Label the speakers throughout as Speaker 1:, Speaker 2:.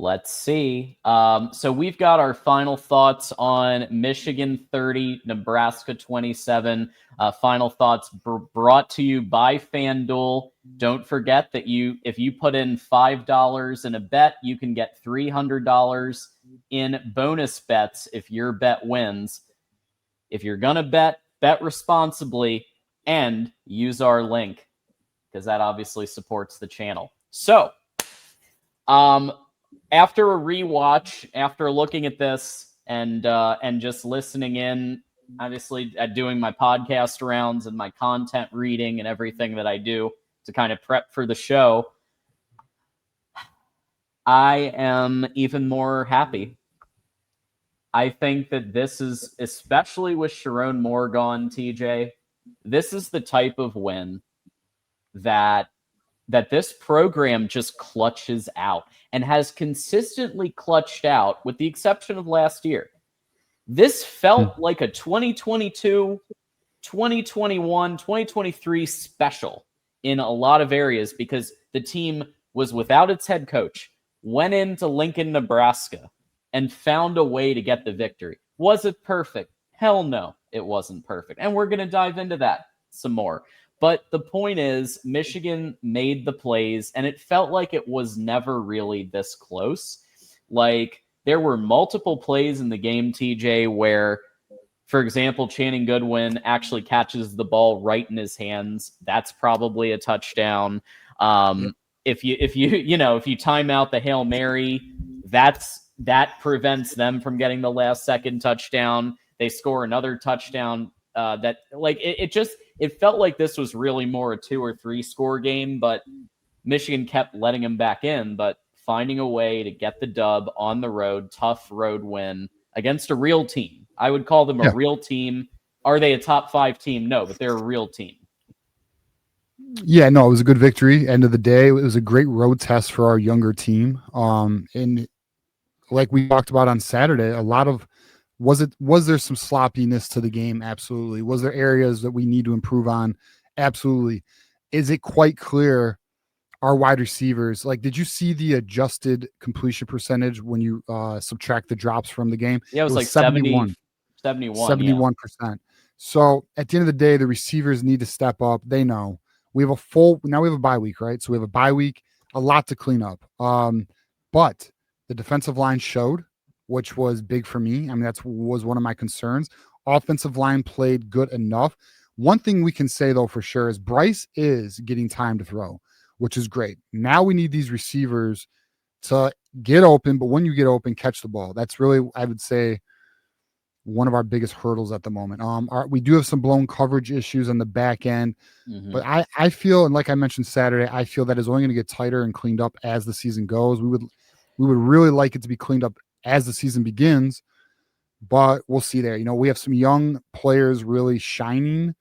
Speaker 1: Let's see. So we've got our final thoughts on Michigan 30, Nebraska 27. Final thoughts brought to you by FanDuel. Don't forget that if you put in $5 in a bet, you can get $300 in bonus bets if your bet wins. If you're going to bet responsibly and use our link, because that obviously supports the channel. So, after a rewatch, after looking at this and just listening in, obviously at doing my podcast rounds and my content reading and everything that I do to kind of prep for the show, I am even more happy. I think that this is, especially with Sharon Moore gone, TJ, this is the type of win that this program just clutches out and has consistently clutched out, with the exception of last year. This felt like a 2022, 2021, 2023 special in a lot of areas because the team was without its head coach, went into Lincoln, Nebraska, and found a way to get the victory. Was it perfect? Hell no, it wasn't perfect. And we're going to dive into that some more. But the point is, Michigan made the plays, and it felt like it was never really this close. Like, there were multiple plays in the game, TJ, where, for example, Channing Goodwin actually catches the ball right in his hands. That's probably a touchdown. If you time out the Hail Mary, that prevents them from getting the last second touchdown. They score another touchdown. It felt like this was really more a 2 or 3 score game, but Michigan kept letting them back in, but finding a way to get the dub on the road, tough road win against a real team. I would call them a real team. Are they a top 5 team? No, but they're a real team.
Speaker 2: Yeah, no, it was a good victory. End of the day, it was a great road test for our younger team. And like we talked about on Saturday, was there some sloppiness to the game? Absolutely. Was there areas that we need to improve on? Absolutely. Is it quite clear our wide receivers, like, did you see the adjusted completion percentage when you subtract the drops from the game?
Speaker 1: Yeah, it was like 71%.
Speaker 2: Yeah. So at the end of the day, the receivers need to step up. They know. We have a bye week, right? So we have a bye week, a lot to clean up. But the defensive line showed, which was big for me. I mean, that was one of my concerns. Offensive line played good enough. One thing we can say, though, for sure is Bryce is getting time to throw, which is great. Now we need these receivers to get open, but when you get open, catch the ball. That's really, I would say, one of our biggest hurdles at the moment. We do have some blown coverage issues on the back end, but I feel, and like I mentioned Saturday, I feel that is only going to get tighter and cleaned up as the season goes. We would really like it to be cleaned up as the season begins, but we'll see there. We have some young players really shining.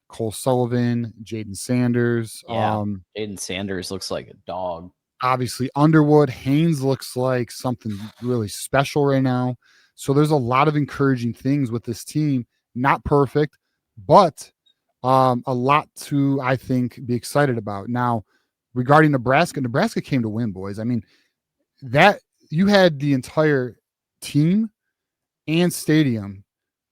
Speaker 2: Cole Sullivan, Jaden Sanders.
Speaker 1: Yeah, Jaden Sanders looks like a dog.
Speaker 2: Obviously, Underwood. Haynes looks like something really special right now. So there's a lot of encouraging things with this team. Not perfect, but a lot to, I think, be excited about. Now, regarding Nebraska came to win, boys. I mean, that you had the entire team and stadium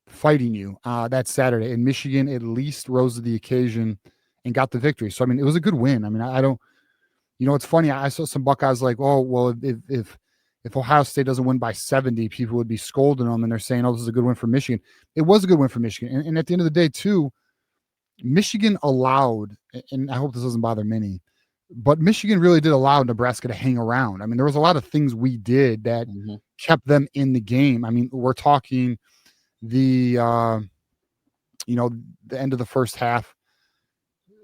Speaker 2: fighting you that Saturday, and Michigan at least rose to the occasion and got the victory. So, I mean, it was a good win. I mean, I don't, it's funny. I saw some Buckeyes like, oh, well, if Ohio State doesn't win by 70, people would be scolding them, and they're saying, oh, this is a good win for Michigan. It was a good win for Michigan. And at the end of the day, too, Michigan allowed, and I hope this doesn't bother many, but Michigan really did allow Nebraska to hang around. I mean, there was a lot of things we did that kept them in the game. I mean, we're talking the end of the first half,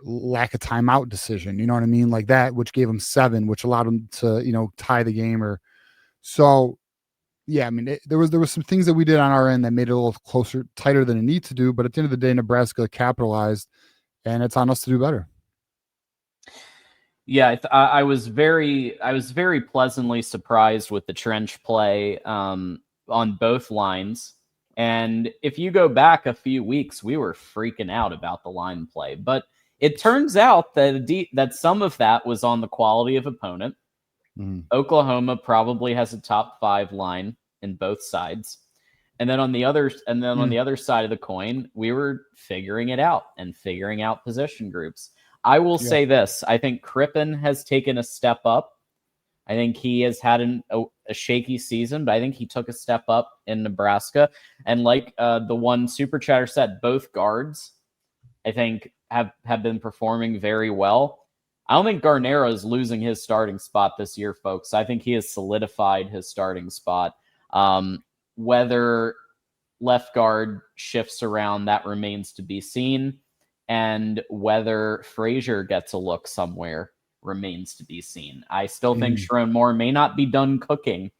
Speaker 2: lack of timeout decision, you know what I mean? Like that, which gave them 7, which allowed them to, tie the game so. Yeah. I mean, there was some things that we did on our end that made it a little closer, tighter than it needs to do. But at the end of the day, Nebraska capitalized, and it's on us to do better.
Speaker 1: Yeah, I was very pleasantly surprised with the trench play on both lines. And if you go back a few weeks, we were freaking out about the line play. But it turns out that some of that was on the quality of opponent. Oklahoma probably has a top 5 line in both sides. And then on the other side of the coin, we were figuring it out and figuring out position groups. I will say this. I think Crippen has taken a step up. I think he has had a shaky season, but I think he took a step up in Nebraska. And like the one super chatter said, both guards, I think, have been performing very well. I don't think Garnero is losing his starting spot this year, folks. I think he has solidified his starting spot. Whether left guard shifts around, that remains to be seen. And whether Frazier gets a look somewhere remains to be seen. I still think Sharon Moore may not be done cooking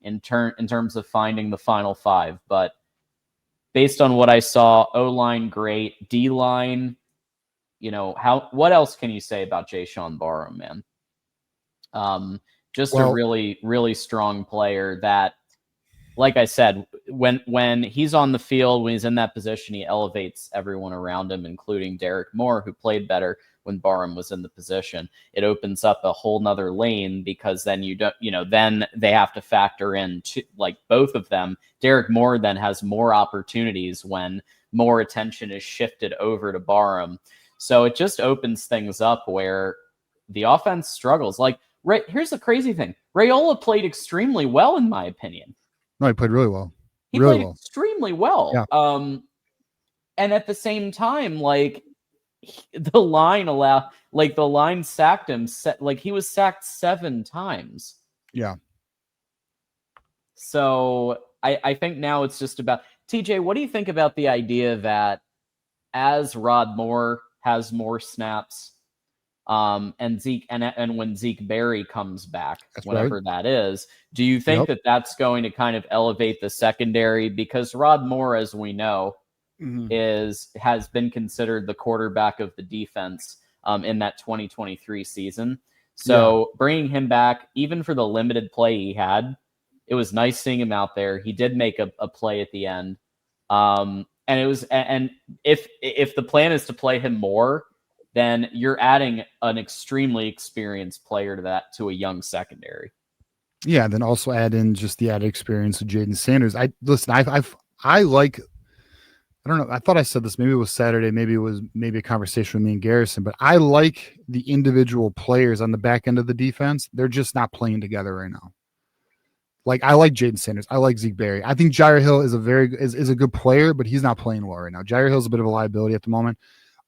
Speaker 1: in terms of finding the final 5, but based on what I saw, O-line great, D-line, what else can you say about Jayshawn Barham, man? A really, really strong player that, like I said, when he's on the field, when he's in that position, he elevates everyone around him, including Derek Moore, who played better when Barham was in the position. It opens up a whole nother lane because then then they have to factor in both of them. Derek Moore then has more opportunities when more attention is shifted over to Barham. So it just opens things up where the offense struggles. Here's the crazy thing. Raiola played extremely well, in my opinion.
Speaker 2: No, he played really well.
Speaker 1: He played extremely well.
Speaker 2: Yeah.
Speaker 1: And at the same time, the line sacked him. He was sacked 7 times.
Speaker 2: Yeah.
Speaker 1: So I think now it's just about TJ. What do you think about the idea that as Rod Moore has more snaps, and Zeke and when Zeke Berry comes back, whenever that is, do you think that that's going to kind of elevate the secondary? Because Rod Moore, as we know, has been considered the quarterback of the defense in that 2023 season. So bringing him back, even for the limited play he had, it was nice seeing him out there. He did make a play at the end, and if the plan is to play him more, then you're adding an extremely experienced player to a young secondary.
Speaker 2: Yeah, then also add in just the added experience of Jaden Sanders. I like. I don't know. I thought I said this. Maybe it was Saturday. Maybe it was a conversation with me and Garrison. But I like the individual players on the back end of the defense. They're just not playing together right now. I like Jaden Sanders. I like Zeke Berry. I think Jair Hill is a good player, but he's not playing well right now. Jair Hill's a bit of a liability at the moment.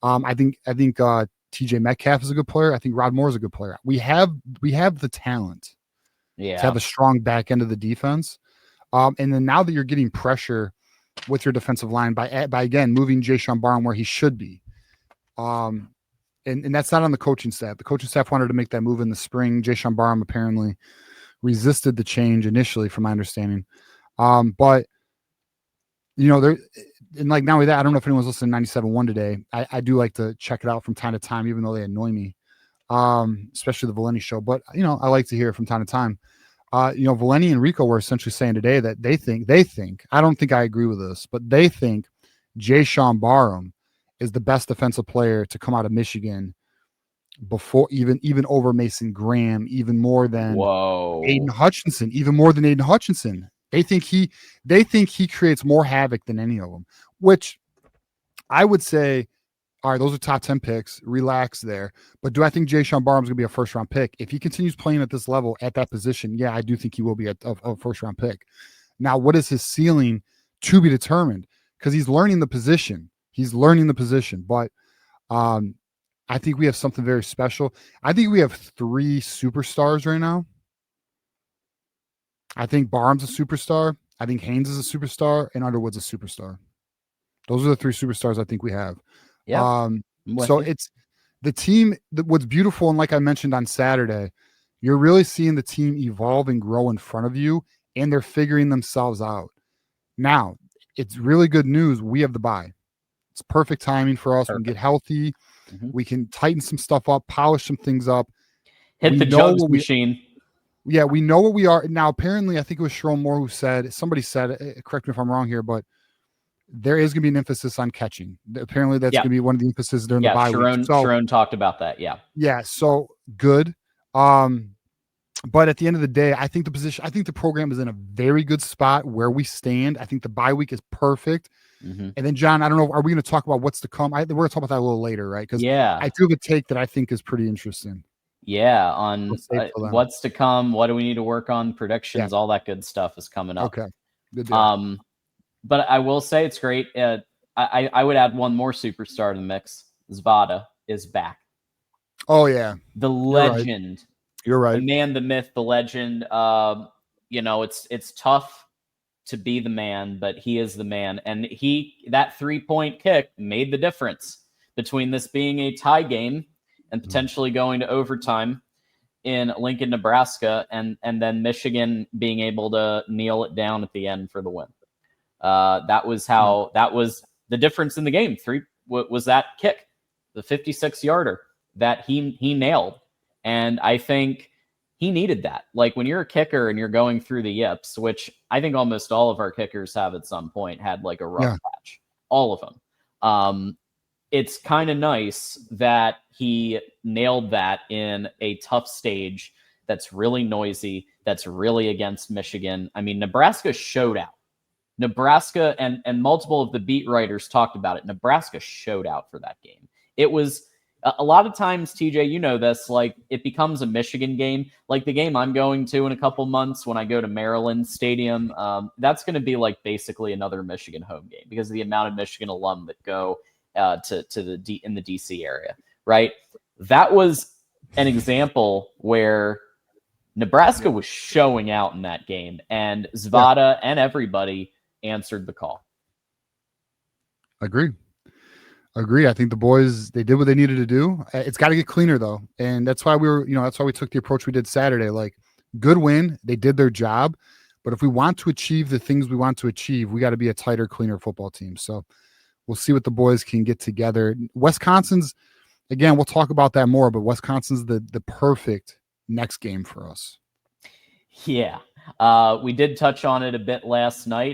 Speaker 2: I think TJ Metcalf is a good player. I think Rod Moore is a good player. We have the talent to have a strong back end of the defense. And then now that you're getting pressure with your defensive line by again moving Jayshawn Barham where he should be, and that's not on the coaching staff. The coaching staff wanted to make that move in the spring. Jayshawn Barham apparently resisted the change initially, from my understanding. But there. And not only that, I don't know if anyone's listening to 97.1 today. I do like to check it out from time to time, even though they annoy me, especially the Valeni show. But, I like to hear it from time to time. Valeni and Rico were essentially saying today that they think, I don't think I agree with this, but they think Jayshawn Barham is the best defensive player to come out of Michigan before even over Mason Graham, even more than Aiden Hutchinson, even more than Aiden Hutchinson. They think he creates more havoc than any of them, which I would say, all right, those are top 10 picks. Relax there. But do I think Jayshawn Barham's going to be a first-round pick? If he continues playing at this level, at that position, yeah, I do think he will be a first-round pick. Now, what is his ceiling to be determined? Because he's learning the position. But I think we have something very special. I think we have 3 superstars right now. I think Barham's a superstar. I think Haynes is a superstar, and Underwood's a superstar. Those are the 3 superstars I think we have.
Speaker 1: Yeah.
Speaker 2: So it's the team. What's beautiful, and like I mentioned on Saturday, you're really seeing the team evolve and grow in front of you, and they're figuring themselves out. Now, it's really good news. We have the bye. It's perfect timing for us.
Speaker 1: Perfect.
Speaker 2: We can get healthy. Mm-hmm. We can tighten some stuff up, polish some things up.
Speaker 1: Hit the jugs machine.
Speaker 2: Yeah, we know what we are. Now, apparently, I think it was Sharon Moore who said, somebody said, correct me if I'm wrong here, but there is going to be an emphasis on catching. Apparently, that's going to be one of the emphasis during the bye week.
Speaker 1: Sharon talked about that, yeah.
Speaker 2: Yeah, so good. But at the end of the day, I think the program is in a very good spot where we stand. I think the bye week is perfect.
Speaker 1: Mm-hmm.
Speaker 2: And then, John, I don't know, are we going to talk about what's to come? We're going to talk about that a little later, right? Because
Speaker 1: Yeah.
Speaker 2: I do have a take that I think is pretty interesting.
Speaker 1: Yeah, on
Speaker 2: We'll save for them.
Speaker 1: what's to come, what do we need to work on, predictions,
Speaker 2: Yeah.
Speaker 1: all that good stuff is coming up.
Speaker 2: Okay. Good deal.
Speaker 1: But I will say it's great. I would add one more superstar to the mix. Zvada is back.
Speaker 2: Oh, yeah.
Speaker 1: The legend.
Speaker 2: You're right.
Speaker 1: The man, the myth, the legend. You know, it's tough to be the man, but he is the man. And that 3-point kick made the difference between this being a tie game and potentially going to overtime in Lincoln, Nebraska, and then Michigan being able to kneel it down at the end for the win. That was the difference in the game. Was that kick, the 56-yarder that he nailed. And I think he needed that. Like when you're a kicker and you're going through the yips, which I think almost all of our kickers have at some point had like a rough patch, all of them. It's kind of nice that he nailed that in a tough stage that's really noisy, that's really against Michigan. I mean, Nebraska showed out. Nebraska and multiple of the beat writers talked about it. Nebraska showed out for that game. It was a lot of times, TJ, you know this, like it becomes a Michigan game. Like the game I'm going to in a couple months when I go to Maryland Stadium, that's going to be like basically another Michigan home game because of the amount of Michigan alum that go to in the DC area, right? That was an example where Nebraska was showing out in that game, and Zvada and everybody answered the call.
Speaker 2: Agree. I think the boys, they did what they needed to do. It's got to get cleaner though. And that's why that's why we took the approach we did Saturday. Like, good win. They did their job. But if we want to achieve the things we want to achieve, we got to be a tighter, cleaner football team. So we'll see what the boys can get together. Wisconsin's, again, we'll talk about that more, but Wisconsin's the perfect next game for us.
Speaker 1: Yeah. We did touch on it a bit last night.